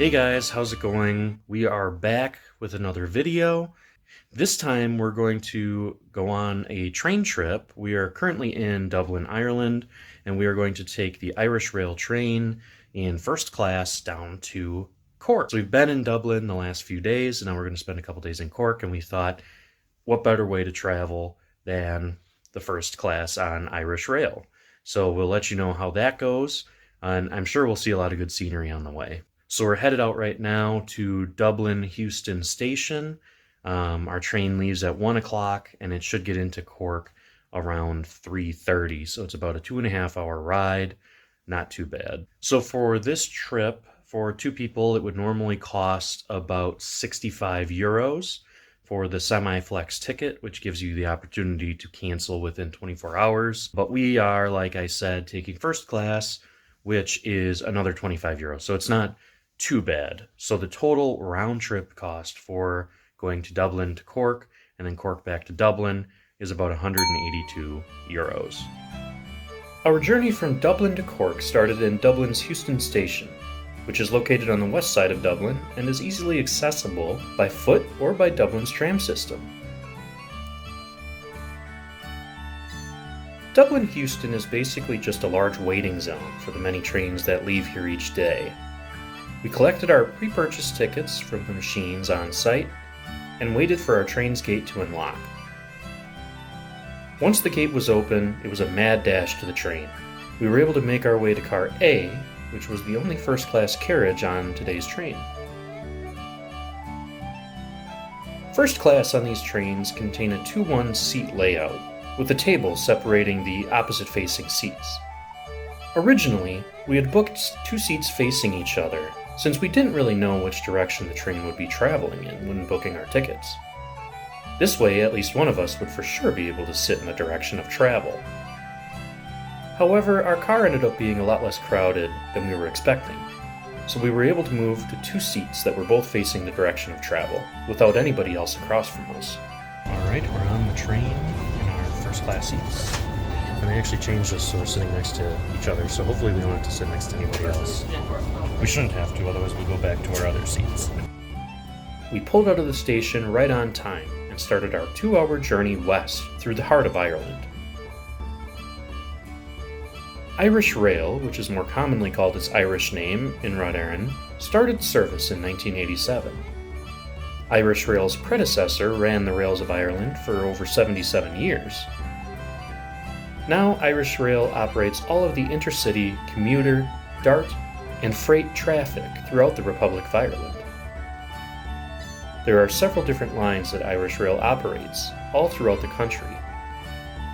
Hey guys, how's it going? We are back with another video. This time we're going to go on a train trip. We are currently in Dublin, Ireland, and we are going to take the Irish Rail train in first class down to Cork. So we've been in Dublin the last few days, and now we're going to spend a couple days in Cork, and we thought, what better way to travel than the first class on Irish Rail? So we'll let you know how that goes, and I'm sure we'll see a lot of good scenery on the way. So we're headed out right now to Dublin Heuston Station. Our train leaves at 1 o'clock, and it should get into Cork around 3:30. So it's about a 2.5 hour ride. Not too bad. So for this trip, for two people, it would normally cost about 65 euros for the semi-flex ticket, which gives you the opportunity to cancel within 24 hours. But we are, like I said, taking first class, which is another 25 euros. So it's not too bad. So the total round trip cost for going to Dublin to Cork and then Cork back to Dublin is about 182 euros. Our journey from Dublin to Cork started in Dublin's Heuston Station, which is located on the west side of Dublin and is easily accessible by foot or by Dublin's tram system. Dublin Heuston is basically just a large waiting zone for the many trains that leave here each day. We collected our pre-purchased tickets from the machines on site and waited for our train's gate to unlock. Once the gate was open, it was a mad dash to the train. We were able to make our way to car A, which was the only first-class carriage on today's train. First class on these trains contain a 2-1 seat layout, with a table separating the opposite-facing seats. Originally, we had booked 2 seats facing each other, since we didn't really know which direction the train would be traveling in when booking our tickets. This way, at least one of us would for sure be able to sit in the direction of travel. However, our car ended up being a lot less crowded than we were expecting, so we were able to move to 2 seats that were both facing the direction of travel, without anybody else across from us. Alright, we're on the train in our first class seats. And they actually changed us so we're sitting next to each other, so hopefully we don't have to sit next to anybody else. We shouldn't have to, otherwise we'll go back to our other seats. We pulled out of the station right on time and started our 2-hour journey west through the heart of Ireland. Irish Rail, which is more commonly called its Irish name in Rod started service in 1987. Irish Rail's predecessor ran the rails of Ireland for over 77 years. Now, Irish Rail operates all of the intercity, commuter, DART, and freight traffic throughout the Republic of Ireland. There are several different lines that Irish Rail operates, all throughout the country,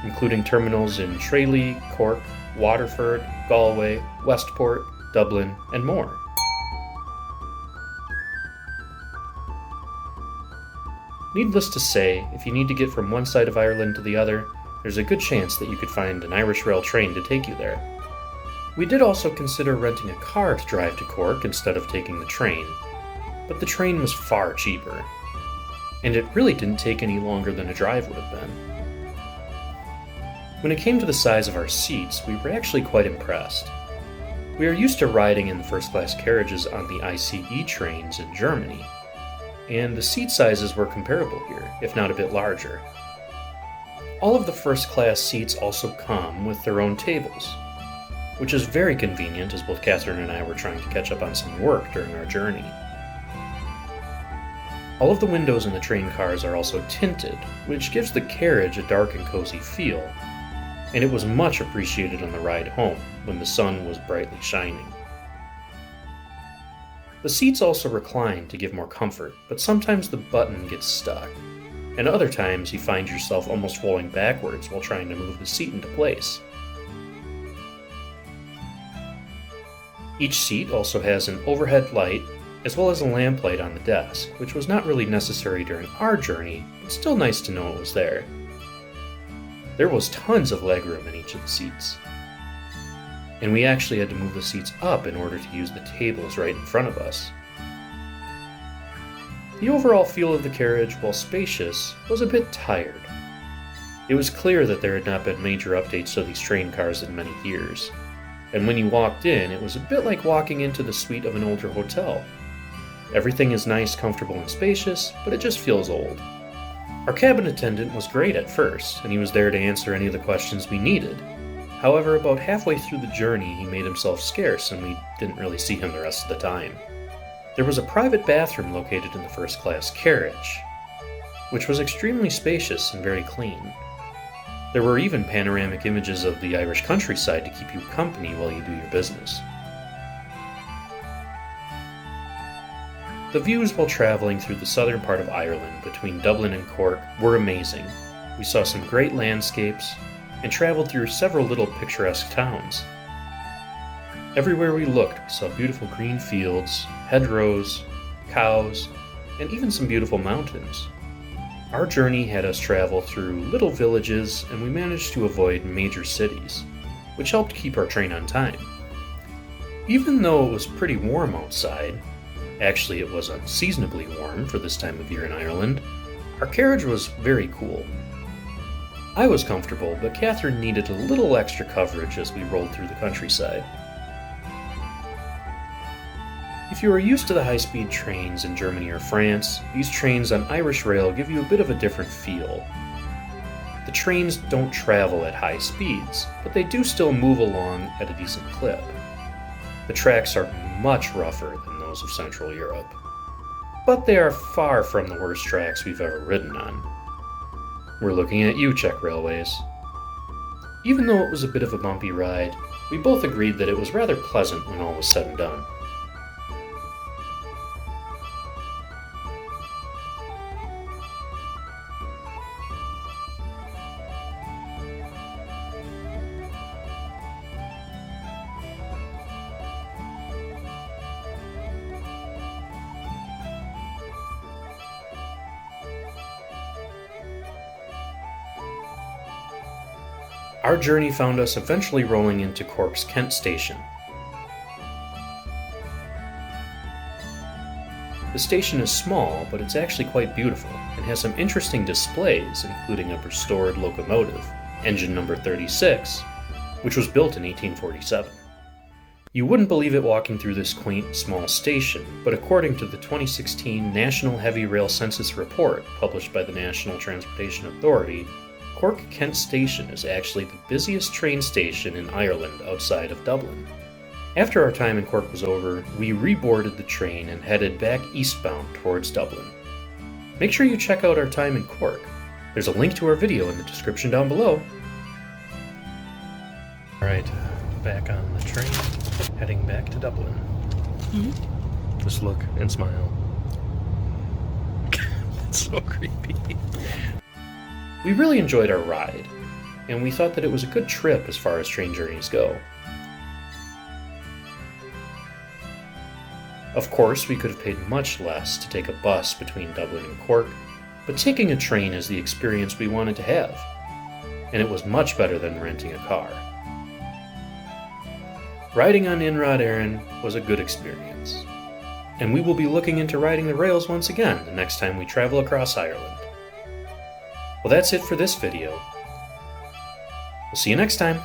including terminals in Tralee, Cork, Waterford, Galway, Westport, Dublin, and more. Needless to say, if you need to get from one side of Ireland to the other, there's a good chance that you could find an Irish Rail train to take you there. We did also consider renting a car to drive to Cork instead of taking the train, but the train was far cheaper, and it really didn't take any longer than a drive would have been. When it came to the size of our seats, we were actually quite impressed. We are used to riding in the first-class carriages on the ICE trains in Germany, and the seat sizes were comparable here, if not a bit larger. All of the first-class seats also come with their own tables, which is very convenient as both Catherine and I were trying to catch up on some work during our journey. All of the windows in the train cars are also tinted, which gives the carriage a dark and cozy feel, and it was much appreciated on the ride home when the sun was brightly shining. The seats also recline to give more comfort, but sometimes the button gets stuck, and other times you find yourself almost falling backwards while trying to move the seat into place. Each seat also has an overhead light, as well as a lamplight on the desk, which was not really necessary during our journey, but still nice to know it was there. There was tons of legroom in each of the seats, and we actually had to move the seats up in order to use the tables right in front of us. The overall feel of the carriage, while spacious, was a bit tired. It was clear that there had not been major updates to these train cars in many years, and when you walked in, it was a bit like walking into the suite of an older hotel. Everything is nice, comfortable, and spacious, but it just feels old. Our cabin attendant was great at first, and he was there to answer any of the questions we needed. However, about halfway through the journey, he made himself scarce, and we didn't really see him the rest of the time. There was a private bathroom located in the first-class carriage, which was extremely spacious and very clean. There were even panoramic images of the Irish countryside to keep you company while you do your business. The views while traveling through the southern part of Ireland between Dublin and Cork were amazing. We saw some great landscapes and traveled through several little picturesque towns. Everywhere we looked, we saw beautiful green fields, hedgerows, cows, and even some beautiful mountains. Our journey had us travel through little villages, and we managed to avoid major cities, which helped keep our train on time. Even though it was pretty warm outside, actually it was unseasonably warm for this time of year in Ireland, our carriage was very cool. I was comfortable, but Catherine needed a little extra coverage as we rolled through the countryside. If you are used to the high-speed trains in Germany or France, these trains on Irish Rail give you a bit of a different feel. The trains don't travel at high speeds, but they do still move along at a decent clip. The tracks are much rougher than those of Central Europe, but they are far from the worst tracks we've ever ridden on. We're looking at you, Czech Railways. Even though it was a bit of a bumpy ride, we both agreed that it was rather pleasant when all was said and done. Our journey found us eventually rolling into Cork's Kent Station. The station is small, but it's actually quite beautiful, and has some interesting displays, including a restored locomotive, engine number 36, which was built in 1847. You wouldn't believe it walking through this quaint, small station, but according to the 2016 National Heavy Rail Census Report, published by the National Transportation Authority, Cork Kent Station is actually the busiest train station in Ireland outside of Dublin. After our time in Cork was over, we reboarded the train and headed back eastbound towards Dublin. Make sure you check out our time in Cork. There's a link to our video in the description down below. Alright, back on the train, heading back to Dublin. Mm-hmm. Just look and smile. That's so creepy. We really enjoyed our ride, and we thought that it was a good trip as far as train journeys go. Of course, we could have paid much less to take a bus between Dublin and Cork, but taking a train is the experience we wanted to have, and it was much better than renting a car. Riding on Inrod Éireann was a good experience, and we will be looking into riding the rails once again the next time we travel across Ireland. Well, that's it for this video. We'll see you next time.